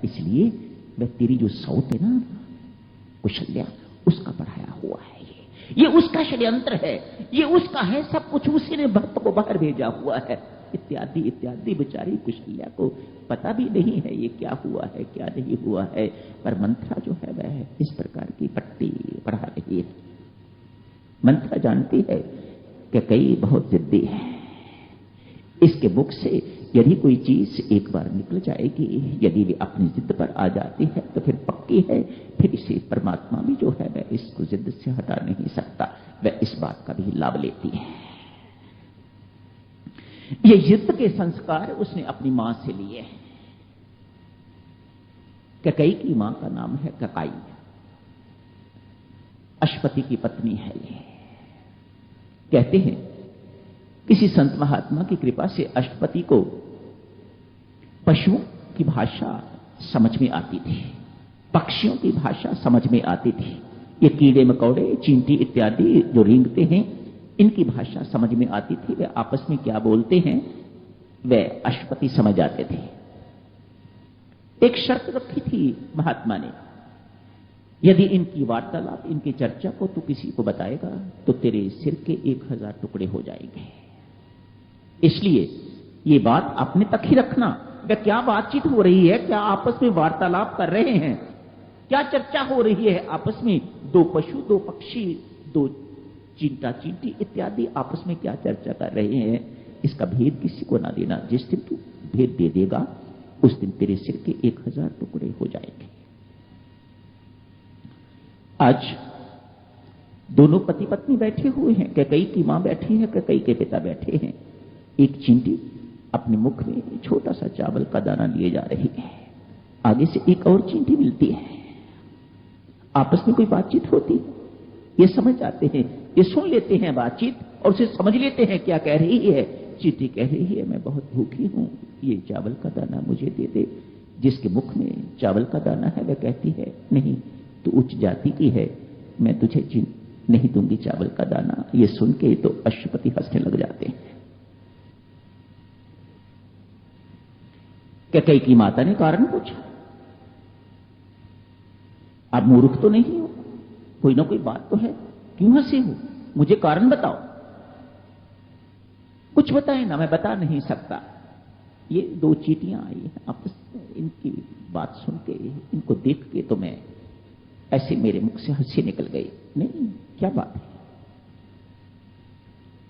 इसलिए वह तेरी जो सौत है ना कुशल्या, उसका पढ़ाया हुआ है। ये उसका षड्यंत्र है, ये उसका है, सब कुछ उसी ने भक्त को बाहर भेजा हुआ है, इत्यादि इत्यादि। बेचारी कुशल्या को पता भी नहीं है ये क्या हुआ है क्या नहीं हुआ है, पर मंत्रा जो है वह इस प्रकार की पट्टी पढ़ा रही है। मंत्रा जानती है कि कई बहुत जिद्दी है, इसके मुख से यदि कोई चीज एक बार निकल जाएगी, यदि वे अपनी जिद पर आ जाती है तो फिर पक्की है, फिर इसे परमात्मा भी जो है वह इसको जिद से हटा नहीं सकता, वह इस बात का भी लाभ लेती है। ये जिद के संस्कार उसने अपनी मां से लिए हैं। कैकेयी की मां का नाम है ककाई, अश्वपति की पत्नी है ये। कहते हैं किसी संत महात्मा की कृपा से अश्वपति को पशुओं की भाषा समझ में आती थी, पक्षियों की भाषा समझ में आती थी। ये कीड़े मकोड़े चींटी इत्यादि जो रेंगते हैं, इनकी भाषा समझ में आती थी। वे आपस में क्या बोलते हैं वे अश्वपति समझ आते थे। एक शर्त रखी थी महात्मा ने, यदि इनकी वार्तालाप इनकी चर्चा को तू किसी को बताएगा तो तेरे सिर के 1000 टुकड़े हो जाएंगे। इसलिए ये बात अपने तक ही रखना। वे क्या बातचीत हो रही है, क्या आपस में वार्तालाप कर रहे हैं, क्या चर्चा हो रही है आपस में, दो पशु दो पक्षी दो चींटा चींटी इत्यादि आपस में क्या चर्चा कर रहे हैं, इसका भेद किसी को ना देना। जिस दिन तू भेद दे देगा उस दिन तेरे सिर के 1000 टुकड़े हो जाएंगे। आज दोनों पति पत्नी बैठे हुए हैं, कैकेयी की मां बैठी है, कैकेयी के पिता बैठे हैं। एक चींटी अपने मुख में छोटा सा चावल का दाना लिए जा रही है, आगे से एक और चींटी मिलती है, आपस में कोई बातचीत होती है, ये समझ आते हैं, ये सुन लेते हैं बातचीत और उसे समझ लेते हैं क्या कह रही है। चींटी कह रही है मैं बहुत भूखी हूं, ये चावल का दाना मुझे दे दे। जिसके मुख में चावल का दाना है वह कहती है नहीं तू उच्च जाति की है, मैं तुझे नहीं दूंगी चावल का दाना। ये सुन के तो अश्वपति हंसने लग जाते हैं। कैकेयी की माता ने कारण पूछा, आप मूर्ख तो नहीं हो, कोई ना कोई बात तो है, क्यों हंसे हो, मुझे कारण बताओ। कुछ बताए ना, मैं बता नहीं सकता। ये दो चींटियां आई हैं आपस में, इनकी बात सुन के इनको देख के तो मैं ऐसे मेरे मुख से हंसी निकल गई। नहीं क्या बात है,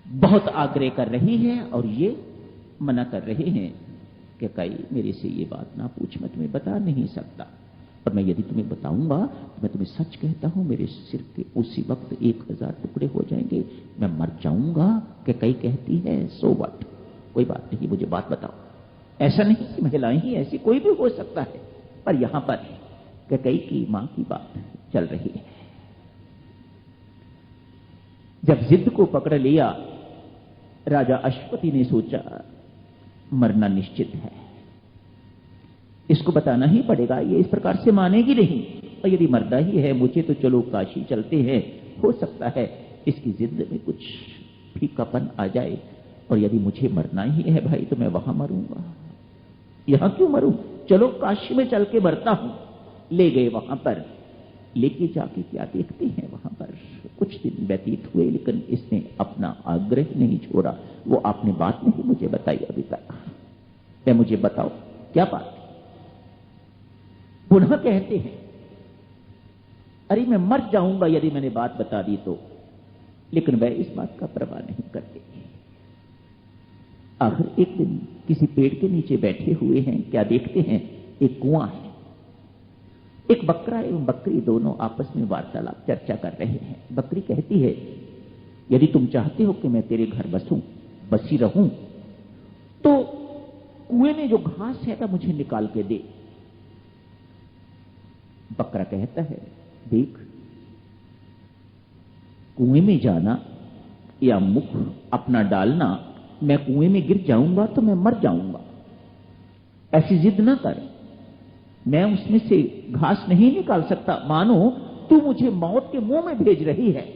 बहुत आग्रह कर रही है और ये मना कर रहे हैं कि कई मेरे से ये बात ना पूछ, मैं तुम्हें बता नहीं सकता, और मैं यदि तुम्हें बताऊंगा तो मैं तुम्हें सच कहता हूं मेरे सिर के उसी वक्त 1000 टुकड़े हो जाएंगे, मैं मर जाऊंगा। कि कई कहती है सो व्हाट, कोई बात नहीं, मुझे बात बताओ। ऐसा नहीं कि महिलाएं ही ऐसी, कोई भी हो सकता है, पर यहां पर कैकेयी की मां की बात चल रही है। जब जिद को पकड़ लिया राजा अश्वपति ने सोचा मरना निश्चित है, इसको बताना ही पड़ेगा, ये इस प्रकार से मानेगी नहीं, और यदि मरना ही है मुझे तो चलो काशी चलते हैं, हो सकता है इसकी जिद में कुछ फीकापन आ जाए, और यदि मुझे मरना ही है भाई तो मैं वहां मरूंगा, यहां क्यों मरूं, चलो काशी में चल के मरता हूं। ले गए वहां पर, लेके जाके क्या देखते हैं वहां पर कुछ दिन व्यतीत हुए, लेकिन इसने अपना आग्रह नहीं छोड़ा। वो आपने बात नहीं मुझे बताई अभी तक, मैं मुझे बताओ क्या बात। पुनः कहते हैं अरे मैं मर जाऊंगा यदि मैंने बात बता दी तो, लेकिन वह इस बात का परवाह नहीं करते। आखिर एक दिन किसी पेड़ के नीचे बैठे हुए हैं, क्या देखते हैं एक कुआं है, एक बकरा एवं बकरी दोनों आपस में वार्तालाप चर्चा कर रहे हैं। बकरी कहती है यदि तुम चाहते हो कि मैं तेरे घर बसी रहूं तो कुएं में जो घास है वह मुझे निकाल के दे। बकरा कहता है देख, कुएं में जाना या मुख अपना डालना, मैं कुएं में गिर जाऊंगा तो मैं मर जाऊंगा, ऐसी जिद ना कर, मैं उसमें से घास नहीं निकाल सकता, मानो तू मुझे मौत के मुंह में भेज रही है।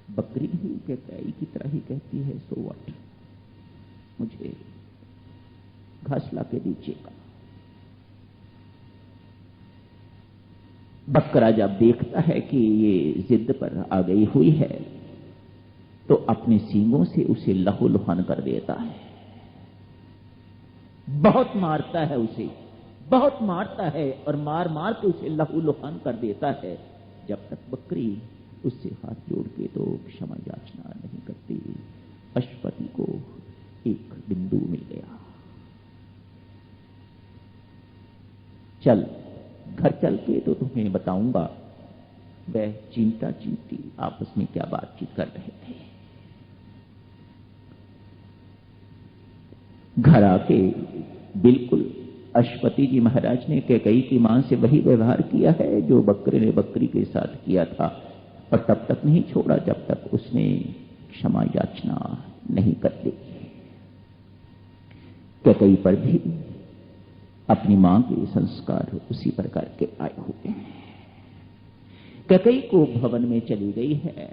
बकरी भी कैकेयी की तरह ही कहती है सो व्हाट, मुझे घास ला के दीजिएगा। बकरा जब देखता है कि ये जिद पर आ गई हुई है तो अपने सींगों से उसे लहूलुहान कर देता है। बहुत मारता है उसे, बहुत मारता है और मार मार के उसे लहूलुहान कर देता है, जब तक बकरी उससे हाथ जोड़ के तो क्षमा याचना नहीं करती। पशुपति को एक बिंदु मिल गया। चल घर चल के तो तुम्हें बताऊंगा वह चिंता चिंती आपस में क्या बातचीत कर रहे थे। घर आके बिल्कुल अश्वपति जी महाराज ने कैकई की मां से वही व्यवहार किया है जो बकरे ने बकरी के साथ किया था, और तब तक नहीं छोड़ा जब तक उसने क्षमा याचना नहीं कर दी। कैकई पर भी अपनी मां के संस्कार उसी प्रकार के आए हुए हैं। कैकई को भवन में चली गई है,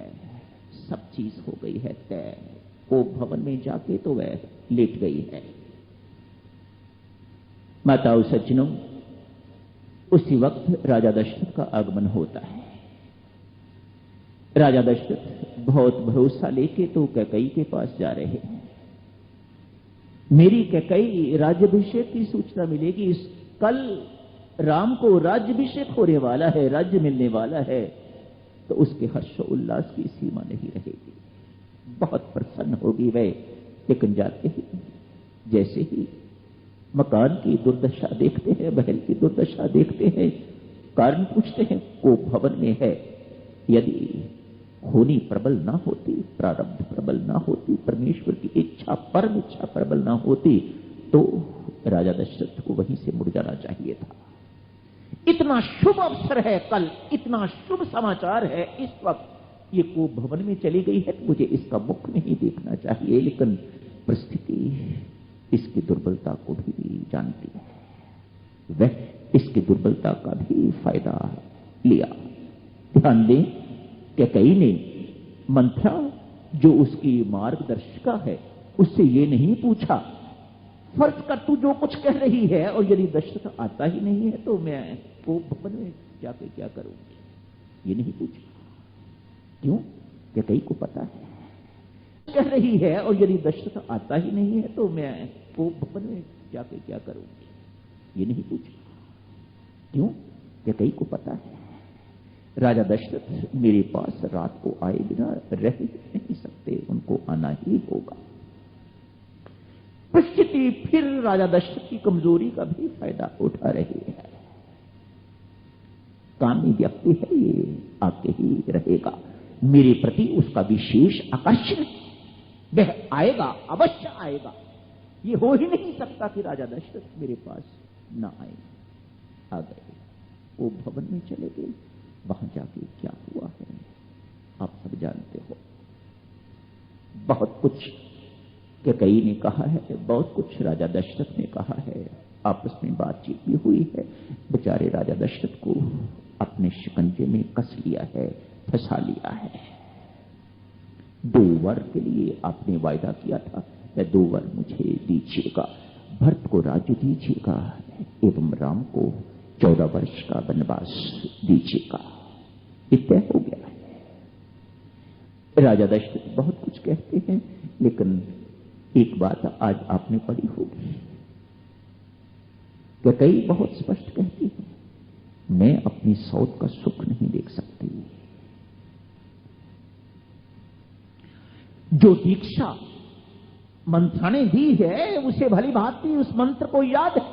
सब चीज हो गई है तय। वो भवन में जाके तो वह लेट गई है। माताओं सज्जनों, उसी वक्त राजा दशरथ का आगमन होता है। राजा दशरथ बहुत भरोसा लेके तो कैकई के पास जा रहे हैं। मेरी कैकई राज्याभिषेक की सूचना मिलेगी, कल राम को राज्याभिषेक होने वाला है, राज्य मिलने वाला है, तो उसके हर्षोल्लास की सीमा नहीं रहेगी। बहुत प्रसन्न होगी वह। लेकिन जाते ही जैसे ही मकान की दुर्दशा देखते हैं, महल की दुर्दशा देखते हैं, कारण पूछते हैं, वो भवन में है। यदि होनी प्रबल ना होती, प्रारब्ध प्रबल ना होती, परमेश्वर की इच्छा परम इच्छा प्रबल ना होती, तो राजा दशरथ को वहीं से मुड़ जाना चाहिए था। इतना शुभ अवसर है कल, इतना शुभ समाचार है इस वक्त, ये को भवन में चली गई है तो मुझे इसका मुख नहीं देखना चाहिए। लेकिन परिस्थिति इसकी दुर्बलता को भी जानती है, वह इसकी दुर्बलता का भी फायदा लिया। ध्यान दें, कैकई ने मंथरा जो उसकी मार्गदर्शिका है उससे ये नहीं पूछा फर्ज कर तू जो कुछ कह रही है और यदि दशरथ आता ही नहीं है तो मैं वो भवन में जाके क्या करूंगी, ये नहीं पूछा। क्यों? कैकई को पता है कह रही है और यदि दशरथ आता ही नहीं है तो मैं वो भवन में जाके क्या करूंगी, ये नहीं पूछा। क्यों? कैकई को पता है राजा दशरथ मेरे पास रात को आए बिना रह नहीं सकते, उनको आना ही होगा। परिस्थिति फिर राजा दशरथ की कमजोरी का भी फायदा उठा रही है। कामी व्यक्ति है, ये आके ही रहेगा। मेरे प्रति उसका विशेष आकर्षण, वह आएगा, अवश्य आएगा। ये हो ही नहीं सकता कि राजा दशरथ मेरे पास ना आए। आ गए, वो भवन में चले गए। वहां जाके क्या हुआ है आप सब जानते हो। बहुत कुछ कैकई ने कहा है, बहुत कुछ राजा दशरथ ने कहा है, आपस में बातचीत भी हुई है। बेचारे राजा दशरथ को अपने शिकंजे में कस लिया है, फंसा लिया है। 2 वर के लिए आपने वायदा किया था, यह 2 वर मुझे दीजिएगा, भरत को राज्य दीजिएगा एवं राम को 14 वर्ष का वनवास दीजिएगा। तय हो गया है। राजा दशरथ बहुत कुछ कहते हैं, लेकिन एक बात आज आपने पढ़ी होगी, कैकई बहुत स्पष्ट कहती है, मैं अपनी सौत का सुख नहीं देख सकती। जो दीक्षा मंत्रा ने दी है उसे भली भांति उस मंत्र को याद है,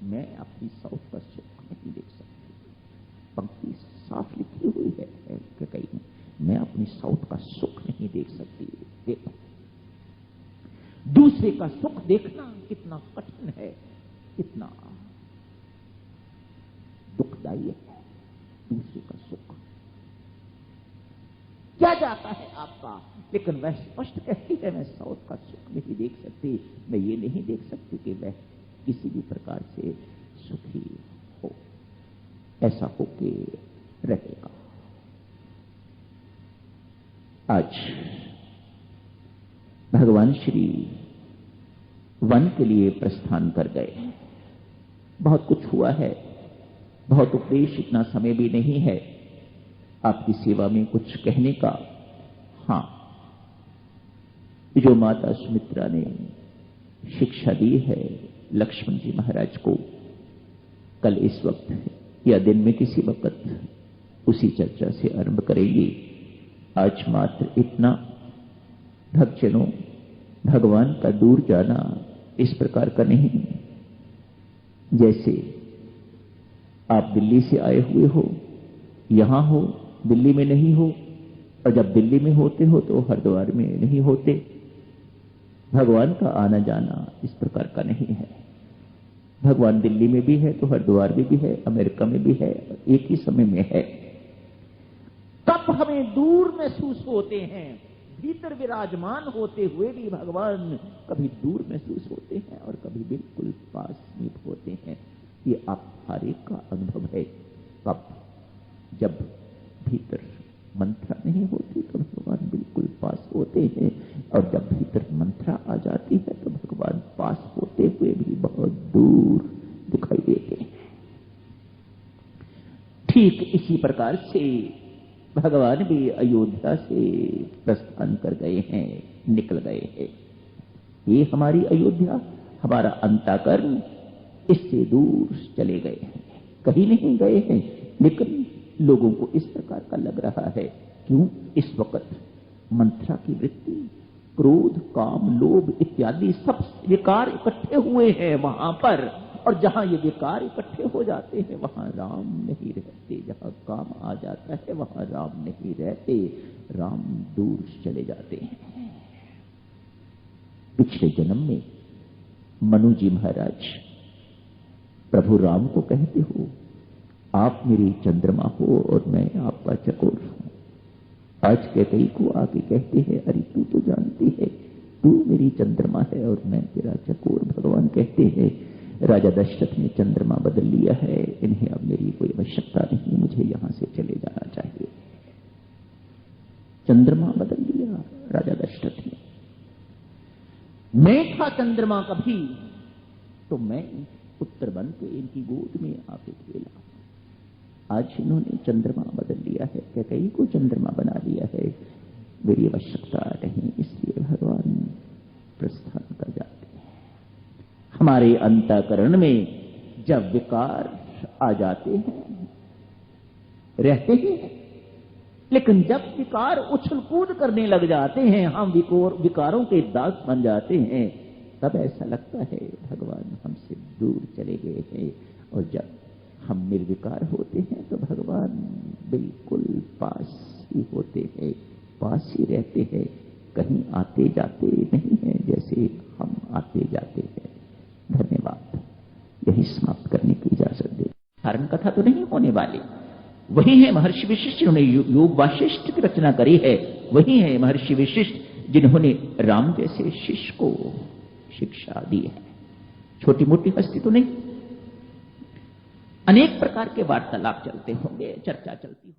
मैं अपनी सौत का सुख नहीं देख सकती। पंक्ति साफ लिखी हुई है कैकई में, मैं अपनी सौत का सुख नहीं देख सकती। देखो, दूसरे का सुख देखना कितना कठिन है, कितना दुखदायी है। दूसरे का सुख क्या जाता है आपका, लेकिन वह स्पष्ट कहती है मैं सौत का सुख नहीं देख सकती। मैं ये नहीं देख सकती कि वह किसी भी प्रकार से सुखी हो, ऐसा होके रहेगा। आज भगवान श्री वन के लिए प्रस्थान कर गए। बहुत कुछ हुआ है, बहुत उपदेश, इतना समय भी नहीं है आपकी सेवा में कुछ कहने का। हां, जो माता सुमित्रा ने शिक्षा दी है लक्ष्मण जी महाराज को, कल इस वक्त या दिन में किसी वक्त उसी चर्चा से आरंभ करेंगे। आज मात्र इतना, भक्तजनों, भगवान का दूर जाना इस प्रकार का नहीं जैसे आप दिल्ली से आए हुए हो, यहां हो, दिल्ली में नहीं हो, और जब दिल्ली में होते हो तो हरिद्वार में नहीं होते। भगवान का आना जाना इस प्रकार का नहीं है। भगवान दिल्ली में भी है तो हरिद्वार में भी है, अमेरिका में भी है, एक ही समय में है। तब हमें दूर महसूस होते हैं, भीतर विराजमान होते हुए भी भगवान कभी दूर महसूस होते हैं और कभी बिल्कुल पास में होते हैं। ये आप हर एक का अनुभव है। कब? जब भीतर मंत्रा नहीं होती तो भगवान बिल्कुल पास होते हैं, और जब भीतर मंत्रा आ जाती है तो भगवान पास होते हुए भी बहुत दूर दिखाई देते हैं। ठीक इसी प्रकार से भगवान भी अयोध्या से प्रस्थान कर गए हैं, निकल गए हैं। ये हमारी अयोध्या, हमारा अंतःकरण इससे दूर चले गए हैं, कहीं नहीं गए हैं, लेकिन लोगों को इस प्रकार का लग रहा है। क्यों? इस वक्त मंत्रा की वृत्ति, क्रोध, काम, लोभ इत्यादि सब विकार इकट्ठे हुए हैं वहां पर, और जहां ये विकार इकट्ठे हो जाते हैं वहां राम नहीं रहते। जहां काम आ जाता है वहां राम नहीं रहते, राम दूर चले जाते हैं। पिछले जन्म में मनु जी महाराज प्रभु राम को कहते हो, आप मेरी चंद्रमा हो और मैं आपका चकोर हूं। आज कैकेयी को आके कहते हैं, अरे तू तो जानती है, तू मेरी चंद्रमा है और मैं तेरा चकोर। भगवान कहते हैं, राजा दशरथ ने चंद्रमा बदल लिया है, इन्हें अब मेरी कोई आवश्यकता नहीं, मुझे यहां से चले जाना चाहिए। चंद्रमा बदल लिया राजा दशरथ ने। मैं था चंद्रमा कभी तो मैं पुत्र बन के इनकी गोद में आके खेला। आज इन्होंने चंद्रमा बदल लिया है, कैकेयी को चंद्रमा बना लिया है, मेरी आवश्यकता नहीं, इसलिए भगवान प्रस्थान कर जाते हैं। हमारे अंतःकरण में जब विकार आ जाते हैं, रहते हैं, लेकिन जब विकार उछल कूद करने लग जाते हैं, हम विकारों के दास बन जाते हैं, तब ऐसा लगता है भगवान हमसे दूर चले गए हैं। और जब हम निर्विकार होते हैं तो भगवान बिल्कुल पास ही होते हैं, पास ही रहते हैं, कहीं आते जाते नहीं हैं जैसे हम आते जाते हैं। धन्यवाद। यही समाप्त करने की इजाजत दे। कारण कथा तो नहीं होने वाली। वही है महर्षि विशिष्ट जिन्होंने योग वासिष्ठ की रचना करी है, वही है महर्षि विशिष्ट जिन्होंने राम जैसे शिष्य को शिक्षा दी है। छोटी मोटी हस्ती तो नहीं। अनेक प्रकार के वार्तालाप चलते होंगे, चर्चा चलती होगी।